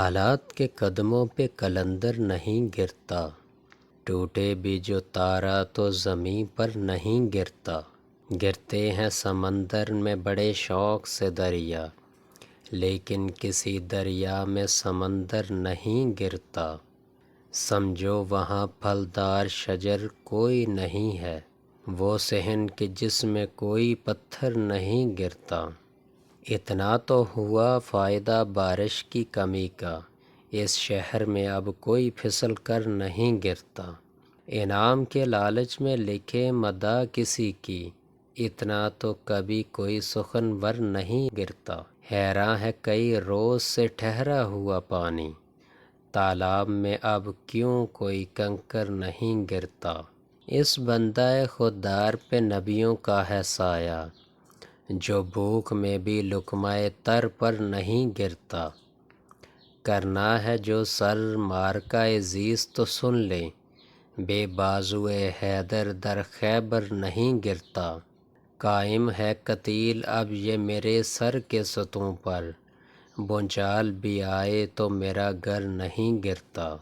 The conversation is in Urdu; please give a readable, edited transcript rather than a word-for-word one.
حالات کے قدموں پہ قلندر نہیں گرتا، ٹوٹے بھی جو تارا تو زمیں پر نہیں گرتا۔ گرتے ہیں سمندر میں بڑے شوق سے دریا، لیکن کسی دریا میں سمندر نہیں گرتا۔ سمجھو وہاں پھلدار شجر کوئی نہیں ہے، وہ صحن کہ جس میں کوئی پتھر نہیں گرتا۔ اتنا تو ہوا فائدہ بارش کی کمی کا، اس شہر میں اب کوئی پھسل کر نہیں گرتا۔ انعام کے لالچ میں لکھے مداح کسی کی، اتنا تو کبھی کوئی سخنور نہیں گرتا۔ حیراں ہے کئی روز سے ٹھہرا ہوا پانی، تالاب میں اب کیوں کوئی کنکر نہیں گرتا۔ اس بندہ خوددار پہ نبیوں کا ہے سایہ، جو بھوک میں بھی لقمہ تر پر نہیں گرتا۔ کرنا ہے جو سر معرکہ زیست تو سن لیں، بے بازوئے حیدر در خیبر نہیں گرتا۔ قائم ہے قتیل اب یہ میرے سر کے ستون پر، بھونچال بھی آئے تو میرا گھر نہیں گرتا۔